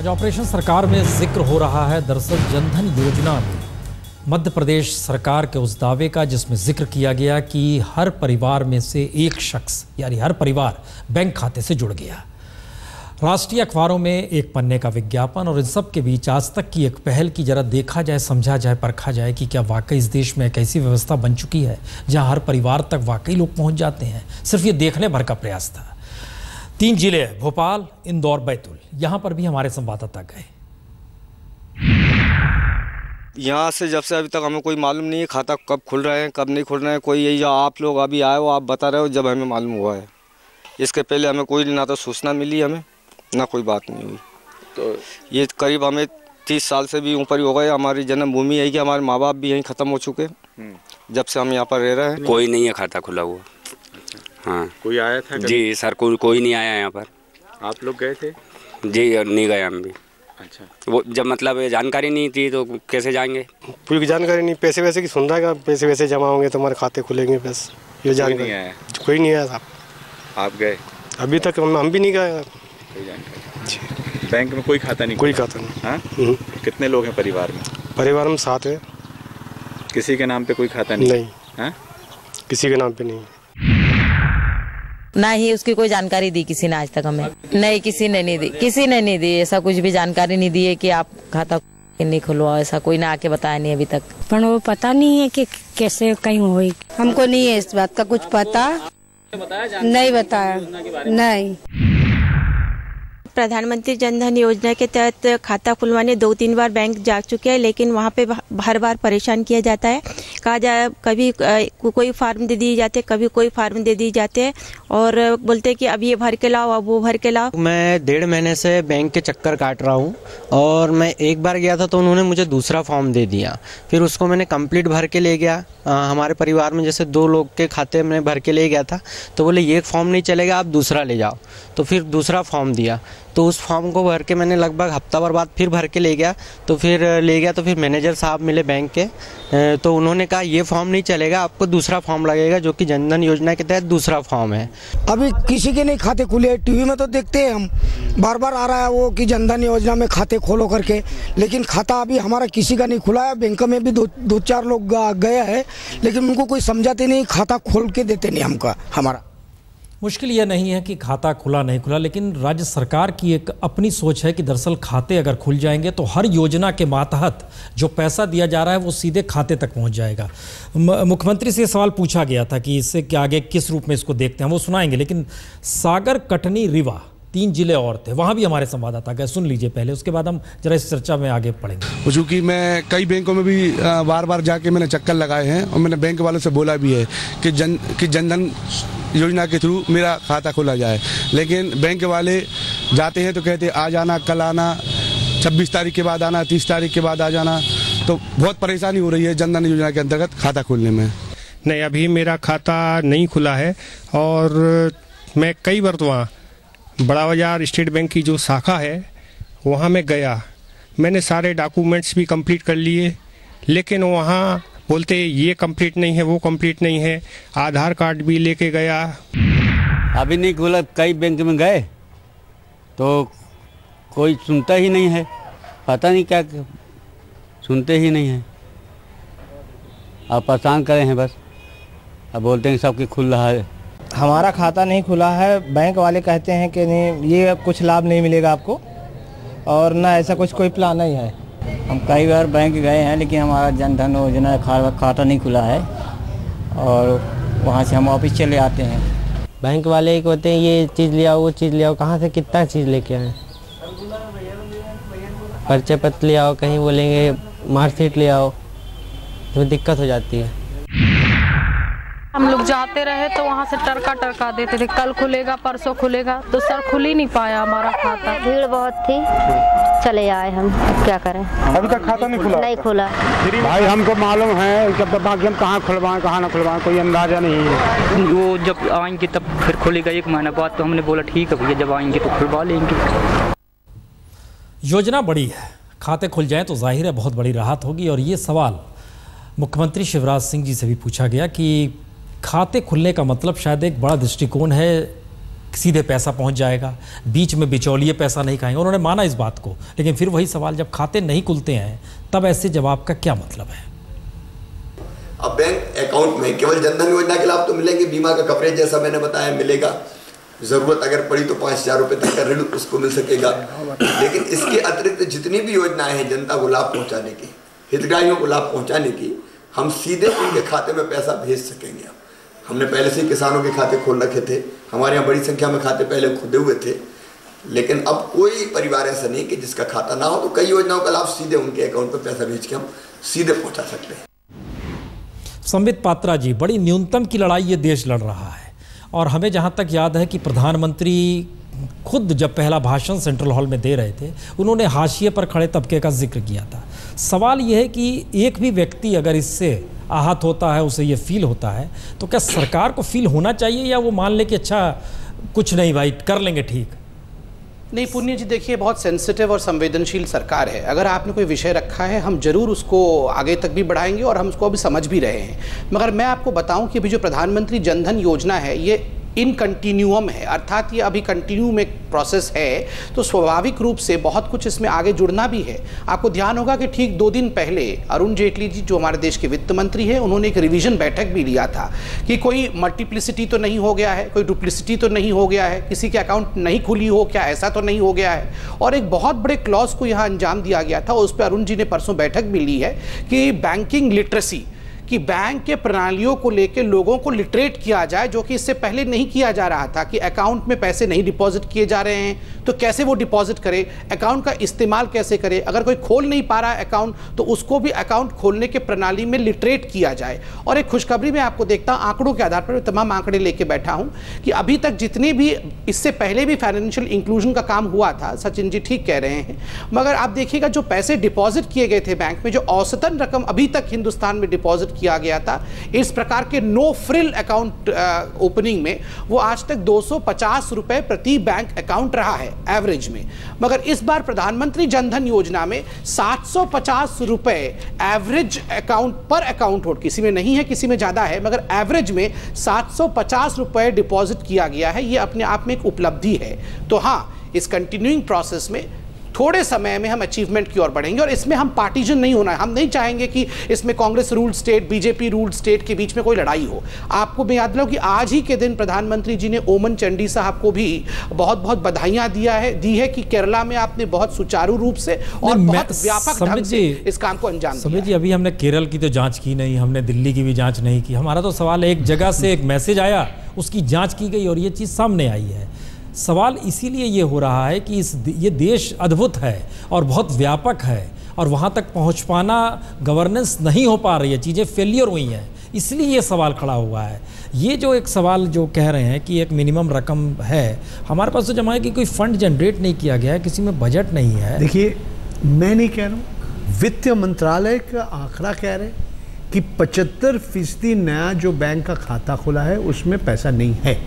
आज ऑपरेशन सरकार में जिक्र हो रहा है। दरअसल जनधन योजना में मध्य प्रदेश सरकार के उस दावे का जिसमें जिक्र किया गया कि हर परिवार में से एक शख्स यानी हर परिवार बैंक खाते से जुड़ गया। राष्ट्रीय अखबारों में एक पन्ने का विज्ञापन और इन सब के बीच आज तक की एक पहल की जरा देखा जाए, समझा जाए, परखा जाए कि क्या वाकई इस देश में एक ऐसी व्यवस्था बन चुकी है जहां हर परिवार तक वाकई लोग पहुंच जाते हैं। सिर्फ ये देखने भर का प्रयास था। 3 जिले भोपाल, इंदौर, बैतूल, यहाँ पर भी हमारे संवाददाता गए। यहाँ से जब से अभी तक हमें कोई मालूम नहीं है खाता कब खुल रहे हैं कब नहीं खुल रहे हैं। कोई यही आप लोग अभी आए हो, आप बता रहे हो, जब हमें मालूम हुआ है। इसके पहले हमें कोई ना तो सूचना मिली हमें ना कोई बात नहीं हुई। तो ये करीब हमें 30 साल से भी ऊपर ही हो गए। हमारी जन्मभूमि यही कि हमारे माँ बाप भी यहीं ख़त्म हो चुके जब से हम यहाँ पर रह रहे हैं। कोई नहीं है खाता खुला हुआ। हाँ, कोई आया था जी सर, कोई नहीं आया यहाँ पर। आप लोग गए थे? जी नहीं गए हम भी। अच्छा, वो जब मतलब जानकारी नहीं थी तो कैसे जाएंगे? पूरी जानकारी नहीं, पैसे वैसे की सुन रहा है, पैसे वैसे जमा होंगे तो हमारे खाते खुलेंगे, बस ये जानकारी। नहीं आया? कोई नहीं आया साहब। आप गए? अभी तक हम भी नहीं गए। कोई जानकारी? बैंक में कोई खाता नहीं? कोई खाता नहीं। हाँ? कितने लोग हैं परिवार में? परिवार में 7 है। किसी के नाम पे कोई खाता नहीं? नहीं। हाँ? किसी के नाम पे नहीं। ना ही उसकी कोई जानकारी दी किसी ने आज तक हमें। नहीं, किसी ने नहीं दी, किसी ने नहीं दी। ऐसा कुछ भी जानकारी नहीं दी है कि आप खाता नहीं खुलवाओ, ऐसा कोई ना आके बताया नहीं अभी तक। पर वो पता नहीं है कि कैसे कहीं हुई। हमको नहीं है इस बात का कुछ पता। नहीं बताया। नहीं। प्रधानमंत्री जनधन योजना के तहत खाता खुलवाने 2-3 बार बैंक जा चुके हैं, लेकिन वहाँ पे हर बार परेशान किया जाता है। कहा जाए कभी कोई फार्म दे दिए जाते, कभी कोई फार्म दे दिए जाते हैं और बोलते हैं कि अब ये भर के लाओ, अब वो भर के लाओ। मैं 1.5 महीने से बैंक के चक्कर काट रहा हूँ और मैं एक बार गया था तो उन्होंने मुझे दूसरा फॉर्म दे दिया। फिर उसको मैंने कंप्लीट भर के ले गया। हमारे परिवार में जैसे 2 लोग के खाते में भर के ले गया था तो बोले ये फॉर्म नहीं चलेगा, आप दूसरा ले जाओ। तो फिर दूसरा फॉर्म दिया, तो उस फॉर्म को भर के मैंने लगभग हफ्ता भर बाद फिर भर के ले गया। तो फिर मैनेजर साहब मिले बैंक के, तो उन्होंने कहा ये फॉर्म नहीं चलेगा, आपको दूसरा फॉर्म लगेगा जो कि जनधन योजना के तहत दूसरा फॉर्म है। अभी किसी के नहीं खाते खुले। टीवी में तो देखते हैं हम, बार बार आ रहा है वो कि जनधन योजना में खाते खोलो करके, लेकिन खाता अभी हमारा किसी का नहीं खुला है। बैंक में भी 2-4 लोग गए हैं, लेकिन उनको कोई समझाते नहीं, खाता खोल के देते नहीं हमका। हमारा मुश्किल यह नहीं है कि खाता खुला नहीं खुला, लेकिन राज्य सरकार की एक अपनी सोच है कि दरअसल खाते अगर खुल जाएंगे तो हर योजना के मातहत जो पैसा दिया जा रहा है वो सीधे खाते तक पहुंच जाएगा। मुख्यमंत्री से सवाल पूछा गया था कि इससे क्या आगे किस रूप में इसको देखते हैं, वो सुनाएंगे। लेकिन सागर, कटनी, रीवा 3 जिले और थे, वहाँ भी हमारे संवाददाता गए। सुन लीजिए पहले, उसके बाद हम जरा इस चर्चा में आगे पढ़ेंगे। चूँकि मैं कई बैंकों में भी बार बार जाके मैंने चक्कर लगाए हैं और मैंने बैंक वालों से बोला भी है कि जनधन योजना के थ्रू मेरा खाता खोला जाए, लेकिन बैंक वाले जाते हैं तो कहते आज आना, कल आना, 26 तारीख के बाद आना, 30 तारीख के बाद आ जाना। तो बहुत परेशानी हो रही है जनधन योजना के अंतर्गत खाता खोलने में। नहीं, अभी मेरा खाता नहीं खुला है और मैं कई बार तो वहाँ बड़ा बाजार स्टेट बैंक की जो शाखा है वहाँ मैं गया, मैंने सारे डॉक्यूमेंट्स भी कंप्लीट कर लिए, लेकिन वहाँ बोलते ये कंप्लीट नहीं है, वो कंप्लीट नहीं है। आधार कार्ड भी लेके गया, अभी नहीं खुला। कई बैंक में गए तो कोई सुनता ही नहीं है, पता नहीं क्या सुनते ही नहीं है। आप परेशान करे हैं बस, अब बोलते हैं सबके खुल रहा है। हमारा खाता नहीं खुला है, बैंक वाले कहते हैं कि नहीं ये कुछ लाभ नहीं मिलेगा आपको, और ना ऐसा कोई प्लान नहीं है। हम कई बार बैंक गए हैं लेकिन हमारा जनधन योजना खाता नहीं खुला है और वहाँ से हम वापस चले आते हैं। बैंक वाले कहते हैं ये चीज़ ले आओ, वो चीज़ ले आओ, कहाँ से कितना चीज़ लेके आए। परिचय पत्र ले आओ, कहीं बोलेंगे मार्कशीट ले आओ, तो दिक्कत हो जाती है। हम लोग जाते रहे तो वहाँ से टरका देते थे, कल खुलेगा, परसों खुलेगा, तो सर खुल ही नहीं पाया हमारा खाता। भीड़ बहुत थी, चले आए हम, क्या करें। अभी तक खाता नहीं खुला? नहीं खुला भाई, हमको मालूम है कि बाकी हम कहाँ खुलवाएं कहाँ ना खुलवाएं, कोई अंदाजा नहीं है। वो जब आएंगे तब फिर खुलेगा 1 महीना बाद, तो हमने बोला ठीक है भैया, जब आएंगे तो खुलवा लेंगे। योजना बड़ी है, खाते खुल जाएं तो जाहिर है बहुत बड़ी राहत होगी। और ये सवाल मुख्यमंत्री शिवराज सिंह जी से भी पूछा गया कि खाते खुलने का मतलब शायद एक बड़ा दृष्टिकोण है सीधे पैसा पहुंच जाएगा, बीच में बिचौलिए पैसा नहीं खाएंगे। उन्होंने माना इस बात को, लेकिन फिर वही सवाल, जब खाते नहीं खुलते हैं तब ऐसे जवाब का क्या मतलब है? अब बैंक अकाउंट में केवल जनधन योजना के लाभ तो मिलेंगे, बीमा का कवरेज जैसा मैंने बताया मिलेगा, ज़रूरत अगर पड़ी तो 5,000 रुपये तक का ऋण उसको मिल सकेगा। लेकिन इसके अतिरिक्त जितनी भी योजनाएं हैं जनता को लाभ पहुंचाने की, हितग्राहियों को लाभ पहुंचाने की, हम सीधे उनके खाते में पैसा भेज सकेंगे। हमने पहले से ही किसानों के खाते खोल रखे थे, हमारे यहाँ बड़ी संख्या में खाते पहले खुदे हुए थे, लेकिन अब कोई परिवार ऐसा नहीं कि जिसका खाता ना हो, तो कई योजनाओं का लाभ सीधे उनके अकाउंट पर पैसा भेज के हम सीधे पहुँचा सकते हैं। संबित पात्रा जी, बड़ी न्यूनतम की लड़ाई ये देश लड़ रहा है, और हमें जहाँ तक याद है कि प्रधानमंत्री खुद जब पहला भाषण सेंट्रल हॉल में दे रहे थे, उन्होंने हाशिए पर खड़े तबके का जिक्र किया था। सवाल यह है कि एक भी व्यक्ति अगर इससे आहत होता है, उसे ये फील होता है, तो क्या सरकार को फील होना चाहिए, या वो मान ले कि अच्छा कुछ नहीं भाई कर लेंगे ठीक? नहीं पुण्य जी, देखिए बहुत सेंसिटिव और संवेदनशील सरकार है। अगर आपने कोई विषय रखा है, हम जरूर उसको आगे तक भी बढ़ाएंगे और हम उसको अभी समझ भी रहे हैं। मगर मैं आपको बताऊं कि अभी जो प्रधानमंत्री जनधन योजना है ये इन कंटिन्यूअम है, अर्थात ये अभी कंटिन्यू में प्रोसेस है, तो स्वाभाविक रूप से बहुत कुछ इसमें आगे जुड़ना भी है। आपको ध्यान होगा कि ठीक 2 दिन पहले अरुण जेटली जी जो हमारे देश के वित्त मंत्री हैं, उन्होंने एक रिवीजन बैठक भी लिया था कि कोई मल्टीप्लिसिटी तो नहीं हो गया है, कोई डुप्लिसिटी तो नहीं हो गया है, किसी के अकाउंट नहीं खुली हो क्या, ऐसा तो नहीं हो गया है। और एक बहुत बड़े क्लॉज को यहाँ अंजाम दिया गया था, उस पर अरुण जी ने परसों बैठक भी ली है कि बैंकिंग लिटरेसी, कि बैंक के प्रणालियों को लेकर लोगों को लिटरेट किया जाए, जो कि इससे पहले नहीं किया जा रहा था। कि अकाउंट में पैसे नहीं डिपॉजिट किए जा रहे हैं तो कैसे वो डिपॉजिट करे, अकाउंट का इस्तेमाल कैसे करे, अगर कोई खोल नहीं पा रहा है अकाउंट तो उसको भी अकाउंट खोलने के प्रणाली में लिटरेट किया जाए। और एक खुशखबरी मैं आपको देखता हूँ, आंकड़ों के आधार पर तमाम आंकड़े लेके बैठा हूँ कि अभी तक जितने भी, इससे पहले भी फाइनेंशियल इंक्लूजन का काम हुआ था, सचिन जी ठीक कह रहे हैं, मगर आप देखिएगा जो पैसे डिपॉजिट किए गए थे बैंक में, जो औसतन रकम अभी तक हिंदुस्तान में डिपॉजिट किया गया था इस प्रकार के नो फ्रिल अकाउंट ओपनिंग में, वो आज तक 250 रुपए प्रति बैंक अकाउंट रहा है एवरेज में। मगर इस बार प्रधानमंत्री जनधन योजना में 750 रुपए एवरेज अकाउंट पर अकाउंट होल्ड, किसी में नहीं है किसी में ज्यादा है, मगर एवरेज में 750 रुपए डिपॉजिट किया गया है। ये अपने आप में एक उपलब्धि है। तो हाँ, इस कंटिन्यूइंग प्रोसेस में थोड़े समय में हम अचीवमेंट की ओर बढ़ेंगे, और इसमें हम पार्टीजन नहीं होना है। हम नहीं चाहेंगे कि इसमें Congress ruled state, BJP ruled state के बीच में कोई लड़ाई हो। आपको मैं याद दिलाऊं कि आज ही के दिन प्रधानमंत्री जी ने ओमन चांडी साहब को भी बहुत बहुत बधाइयां दी है कि केरला में आपने बहुत सुचारू रूप से और बहुत व्यापक ढंग से इस काम को अंजाम दिया। जी, अभी हमने केरल की तो जांच की नहीं, हमने दिल्ली की भी जांच नहीं की। हमारा तो सवाल है, एक जगह से एक मैसेज आया, उसकी जांच की गई और ये चीज़ सामने आई है। सवाल इसीलिए ये हो रहा है कि ये देश अद्भुत है और बहुत व्यापक है, और वहाँ तक पहुँच पाना, गवर्नेंस नहीं हो पा रही है, चीज़ें फेलियर हुई हैं, इसलिए ये सवाल खड़ा हुआ है। ये जो एक सवाल जो कह रहे हैं कि एक मिनिमम रकम है, हमारे पास तो जमा है कि कोई फंड जनरेट नहीं किया गया है, किसी में बजट नहीं है। देखिए, मैं नहीं कह रहा हूँ, वित्त मंत्रालय का आंकड़ा कह रहे कि 75% नया जो बैंक का खाता खुला है उसमें पैसा नहीं है,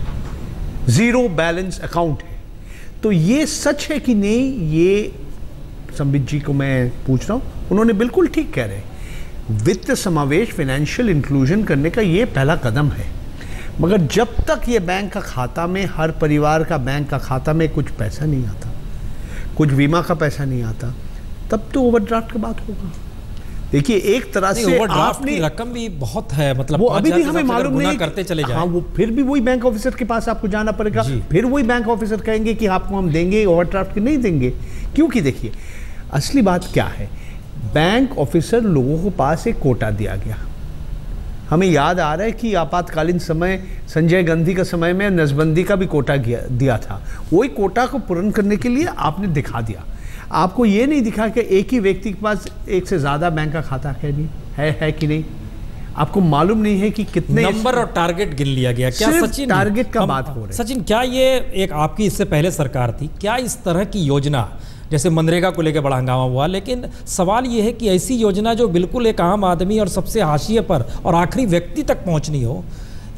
जीरो बैलेंस अकाउंट है। तो ये सच है कि नहीं, ये संबित जी को मैं पूछ रहा हूँ, उन्होंने बिल्कुल ठीक कह रहे हैं। वित्त समावेश, फाइनेंशियल इंक्लूजन करने का ये पहला कदम है, मगर जब तक ये बैंक का खाता में, हर परिवार का बैंक का खाता में कुछ पैसा नहीं आता, कुछ बीमा का पैसा नहीं आता, तब तो ओवरड्राफ्ट की बात होगा। देखिए, एक तरह से ओवरड्राफ्ट की रकम भी बहुत है, मतलब वो अभी भी हमें मालूम नहीं करते चले जाएं। हाँ, वो फिर भी वही बैंक ऑफिसर के पास आपको जाना पड़ेगा, फिर वही बैंक ऑफिसर कहेंगे कि आपको हम देंगे, ओवरड्राफ्ट की नहीं देंगे। क्योंकि देखिए, असली बात क्या है, बैंक ऑफिसर लोगों को पास एक कोटा दिया गया। हमें याद आ रहा है कि आपातकालीन समय, संजय गांधी का समय में नसबंदी का भी कोटा दिया था। वही कोटा को पूर्ण करने के लिए आपने दिखा दिया। आपको ये नहीं दिखा कि एक ही व्यक्ति के पास एक से ज़्यादा बैंक का खाता है कि नहीं। आपको मालूम नहीं है कि कितने नंबर और टारगेट गिन लिया गया। क्या सचिन, टारगेट का बात हो रही है। सचिन, क्या ये एक आपकी इससे पहले सरकार थी, क्या इस तरह की योजना, जैसे मनरेगा को लेकर बड़ा हंगामा हुआ, लेकिन सवाल ये है कि ऐसी योजना जो बिल्कुल एक आम आदमी और सबसे हाशिए पर और आखिरी व्यक्ति तक पहुंचनी हो,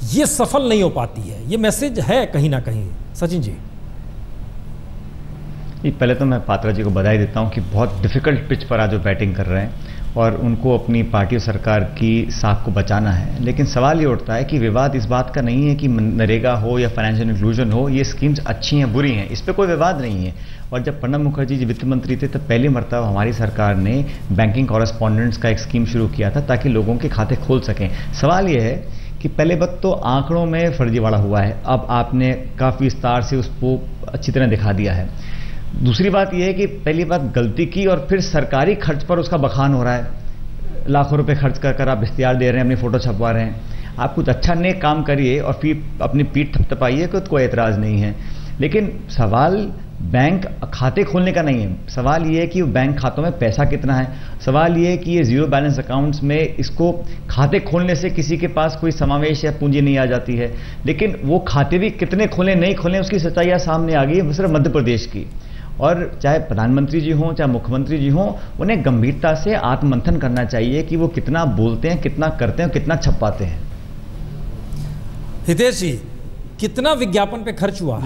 ये सफल नहीं हो पाती है। ये मैसेज है कहीं ना कहीं। सचिन जी, पहले तो मैं पात्रा जी को बधाई देता हूं कि बहुत डिफिकल्ट पिच पर आज वो बैटिंग कर रहे हैं, और उनको अपनी पार्टी और सरकार की साख को बचाना है। लेकिन सवाल ये उठता है कि विवाद इस बात का नहीं है कि नरेगा हो या फाइनेंशियल इंक्लूजन हो, ये स्कीम्स अच्छी हैं बुरी हैं, इस पर कोई विवाद नहीं है। और जब प्रणब मुखर्जी जी वित्त मंत्री थे तब पहली मरतबा हमारी सरकार ने बैंकिंग कॉरेस्पॉन्डेंट्स का एक स्कीम शुरू किया था ताकि लोगों के खाते खोल सकें। सवाल ये है कि पहले बात तो आंकड़ों में फर्जीवाड़ा हुआ है, अब आपने काफ़ी विस्तार से उसको अच्छी तरह दिखा दिया है। दूसरी बात यह है कि पहली बात गलती की और फिर सरकारी खर्च पर उसका बखान हो रहा है। लाखों रुपए खर्च कर आप इश्तिहार दे रहे हैं, अपनी फ़ोटो छपवा रहे हैं। आप कुछ अच्छा नेक काम करिए और फिर अपनी पीठ थपथपाइए तो कोई एतराज़ नहीं है। लेकिन सवाल बैंक खाते खोलने का नहीं है, सवाल ये है कि बैंक खातों में पैसा कितना है। सवाल ये है कि ये ज़ीरो बैलेंस अकाउंट्स में इसको खाते खोलने से किसी के पास कोई समावेश या पूंजी नहीं आ जाती है, लेकिन वो खाते भी कितने खोलें नहीं खोलें उसकी सच्चाई सामने आ गई है सिर्फ मध्य प्रदेश की। और चाहे प्रधानमंत्री जी हों चाहे मुख्यमंत्री जी हों, उन्हें गंभीरता से आत्ममंथन करना चाहिए कि वो कितना बोलते हैं, कितना करते हैं, कितना छपाते हैं। हितेश जी, कितना विज्ञापन पे खर्च हुआ?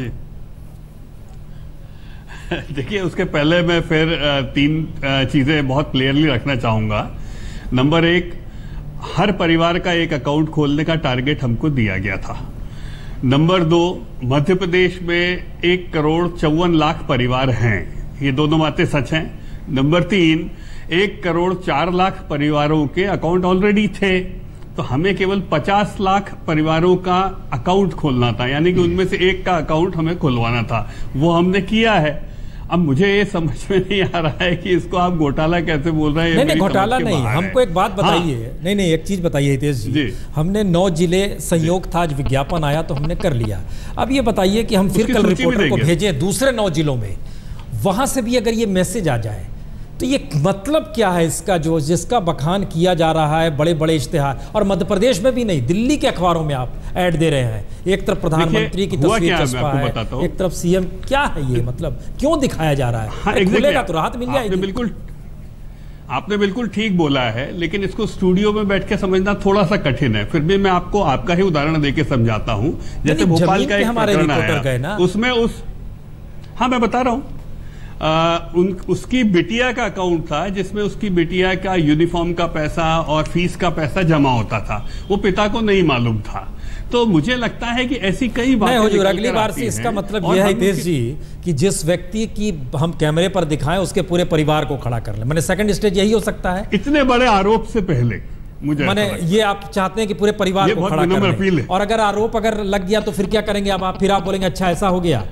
देखिए, उसके पहले मैं फिर 3 चीज़ें बहुत क्लियरली रखना चाहूँगा। नंबर 1, हर परिवार का एक अकाउंट खोलने का टारगेट हमको दिया गया था। नंबर 2, मध्य प्रदेश में 1,54,00,000 परिवार हैं, ये दोनों बातें सच हैं। नंबर 3, 1,04,00,000 परिवारों के अकाउंट ऑलरेडी थे, तो हमें केवल 50 लाख परिवारों का अकाउंट खोलना था, यानी कि उनमें से एक का अकाउंट हमें खुलवाना था। वो हमने किया है। अब मुझे ये समझ में नहीं आ रहा है कि इसको आप घोटाला कैसे बोल रहे हैं। नहीं, घोटाला नहीं, हमको एक बात बताइए। हाँ। नहीं, एक चीज बताइए हितेश जी, हमने 9 जिले संयोग था, आज विज्ञापन आया तो हमने कर लिया। अब ये बताइए कि हम फिर कल रिपोर्टर को भेजें दूसरे 9 जिलों में, वहां से भी अगर ये मैसेज आ जाए तो ये मतलब क्या है इसका, जो जिसका बखान किया जा रहा है, बड़े बड़े इश्तिहार, और मध्य प्रदेश में भी नहीं, दिल्ली के अखबारों में आप ऐड दे रहे हैं। एक तरफ प्रधानमंत्री की तस्वीर छपा है, एक तरफ सीएम। क्या है ये, मतलब क्यों दिखाया जा रहा है? हाँ, खुलेगा तो राहत मिल जाएगी। आपने बिल्कुल ठीक बोला है, लेकिन इसको स्टूडियो में बैठ के समझना थोड़ा सा कठिन है। फिर भी मैं आपको आपका ही उदाहरण देके समझाता हूँ। जैसे भोपाल का एक प्रकरण आया, उसमें हाँ मैं बता रहा हूँ, उसकी बिटिया का अकाउंट था जिसमें उसकी बिटिया का यूनिफॉर्म का पैसा और फीस का पैसा जमा होता था, वो पिता को नहीं मालूम था। तो मुझे लगता है कि ऐसी कई बातें हुजूर, अगली बार से इसका मतलब यह है हितेश जी कि जिस व्यक्ति की हम कैमरे पर दिखाएं उसके पूरे परिवार को खड़ा कर लें। मैंने सेकंड स्टेज यही हो सकता है, इतने बड़े आरोप से पहले मुझे मैंने ये आप चाहते हैं कि पूरे परिवार को खड़ा कर लें, और अगर आरोप अगर लग गया तो फिर क्या करेंगे आप? फिर आप बोलेंगे अच्छा ऐसा हो गया।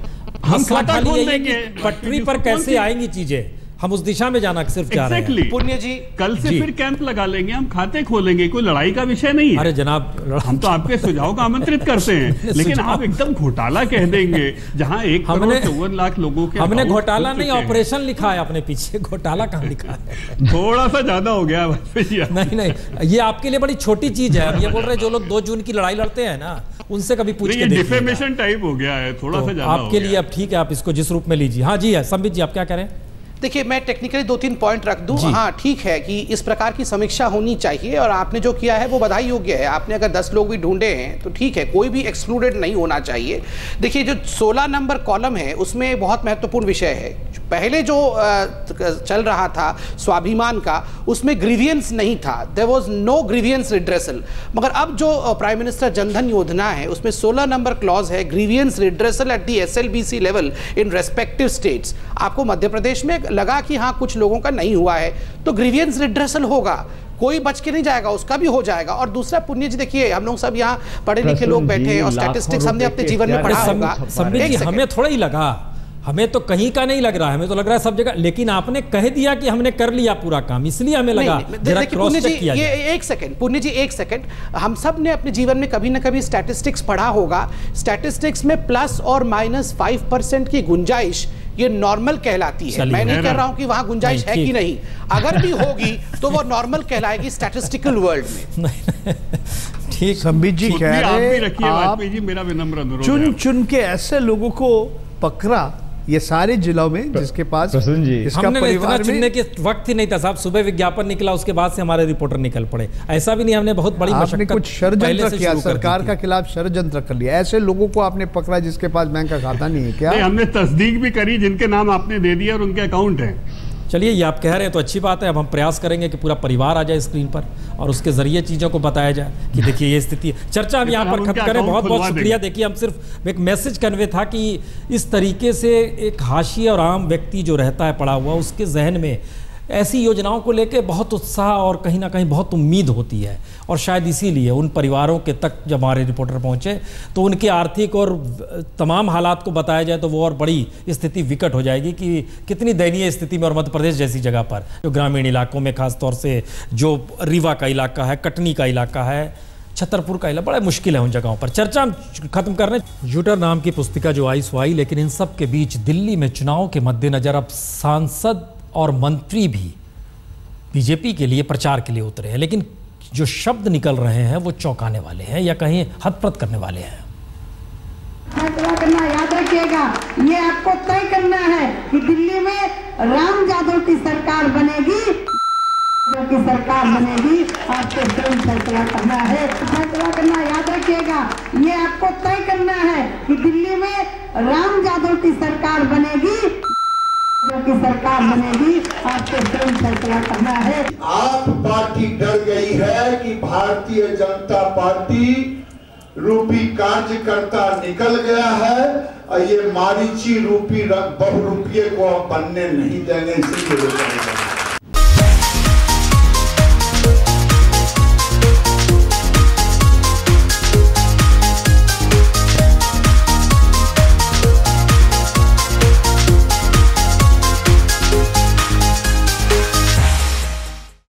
हम खाता खोल देंगे, पटरी पर कैसे आएंगी चीजें, हम उस दिशा में जाना सिर्फ चाह रहे हैं। पुण्य जी, कल से फिर कैंप लगा लेंगे, हम खाते खोलेंगे, कोई लड़ाई का विषय नहीं है। अरे जनाब, हम तो आपके सुझाव को आमंत्रित करते हैं, लेकिन आप एकदम घोटाला कह देंगे जहां 1,54,00,000 लोगों के। हमने घोटाला नहीं, ऑपरेशन लिखा है अपने पीछे, घोटाला कहाँ लिखा है? थोड़ा सा ज्यादा हो गया। नहीं, ये आपके लिए बड़ी छोटी चीज है। ये बोल रहे जो लोग 2 जून की लड़ाई लड़ते हैं ना, उनसे कभी पूछ के देखिए। डिफेमेशन टाइप हो गया है, थोड़ा सा ज्यादा आपके लिए। अब ठीक है, आप इसको जिस रूप में लीजिए। हाँ जी, संबित जी, आप क्या करें? देखिए, मैं टेक्निकली 2-3 पॉइंट रख दूं। हाँ, ठीक है कि इस प्रकार की समीक्षा होनी चाहिए, और आपने जो किया है वो बधाई योग्य है। आपने अगर 10 लोग भी ढूंढे हैं तो ठीक है, कोई भी एक्सक्लूडेड नहीं होना चाहिए। देखिए, जो 16 नंबर कॉलम है उसमें बहुत महत्वपूर्ण विषय है। पहले जो चल रहा था स्वाभिमान का, उसमें ग्रीवियंस नहीं था, there was no grievance redressal. मगर अब जो प्राइम मिनिस्टर जनधन योजना है उसमें 16 नंबर क्लॉज है, grievance redressal at the SLBC level in respective states. आपको मध्य प्रदेश में लगा कि हाँ कुछ लोगों का नहीं हुआ है तो ग्रीवियंस रिड्रेसल होगा, कोई बच के नहीं जाएगा, उसका भी हो जाएगा। और दूसरा, पुण्य जी देखिए, हम लोग सब यहाँ पढ़े लिखे लोग बैठे हैं और स्टैटिस्टिक्स हमने अपने जीवन में पढ़ा होगा। हमें थोड़ा ही लगा, हमें तो कहीं का नहीं लग रहा है, हमें तो लग रहा है सब जगह। लेकिन आपने कह दिया कि हमने कर लिया पूरा काम, इसलिए हमें लगा जरा क्रॉस चेक किया जाए। ये एक सेकंड पुण्य जी, एक सेकंड, हम सब ने अपने जीवन में कभी ना कभी स्टैटिस्टिक्स पढ़ा होगा। स्टैटिस्टिक्स में +और-5% की गुंजाइश ये नॉर्मल कहलाती है। मैं नहीं कह रहा हूं कि वहां गुंजाइश है कि नहीं, अगर भी होगी तो वो नॉर्मल कहलाएगी स्टैटिस्टिकल वर्ल्ड में। ठीक, संबित जी कह रहे हैं, मेरा विनम्र अनुरोध चुन चुन के ऐसे लोगों को पकड़ा ये सारे जिलों में जिसके पास इसका परिवार चुनने के वक्त ही नहीं था साहब। सुबह विज्ञापन निकला, उसके बाद से हमारे रिपोर्टर निकल पड़े। ऐसा भी नहीं, हमने बहुत बड़ी आपने कुछ षड्यंत्र किया, सरकार का खिलाफ षड्यंत्र कर लिया। ऐसे लोगों को आपने पकड़ा जिसके पास बैंक का खाता नहीं है क्या? हमने तस्दीक भी करी, जिनके नाम आपने दे दिया और उनके अकाउंट है। चलिए, ये आप कह रहे हैं तो अच्छी बात है। अब हम प्रयास करेंगे कि पूरा परिवार आ जाए स्क्रीन पर और उसके ज़रिए चीज़ों को बताया जाए कि देखिए ये स्थिति है। चर्चा हम यहाँ पर खत्म करें। बहुत बहुत शुक्रिया। देखिए, हम सिर्फ एक मैसेज कन्वे था कि इस तरीके से एक हाशिए और आम व्यक्ति जो रहता है पड़ा हुआ, उसके जहन में ऐसी योजनाओं को लेकर बहुत उत्साह और कहीं ना कहीं बहुत उम्मीद होती है। और शायद इसीलिए उन परिवारों के तक जब हमारे रिपोर्टर पहुंचे तो उनके आर्थिक और तमाम हालात को बताया जाए तो वो और बड़ी स्थिति विकट हो जाएगी कि कितनी दयनीय स्थिति में, और मध्य प्रदेश जैसी जगह पर जो ग्रामीण इलाकों में खासतौर से जो रीवा का इलाका है, कटनी का इलाका है, छतरपुर का इलाका, बड़ा मुश्किल है उन जगहों पर। चर्चा हम खत्म कर रहे हैं। जूटर नाम की पुस्तिका जो आई सो आई, लेकिन इन सब के बीच दिल्ली में चुनाव के मद्देनजर अब सांसद और मंत्री भी बीजेपी के लिए प्रचार के लिए उतरे हैं, लेकिन जो शब्द निकल रहे हैं वो चौंकाने वाले हैं या कहीं हतप्रत करने वाले हैं। फैसला करना याद रखिएगा, ये आपको तय करना है कि दिल्ली में राम यादव की सरकार बनेगी, की सरकार बनेगी। आपको स्वयं फैसला करना है। फैसला करना याद रखिएगा, ये आपको तय करना है कि दिल्ली में राम यादव की सरकार बनेगी, की सरकार बनेगी। आपको स्वयं फैसला करना है। आप पार्टी डर गई है कि भारतीय जनता पार्टी रूपी कार्यकर्ता निकल गया है और ये मारीची रूपी बहुरूपीय को बनने नहीं देंगे, इसीलिए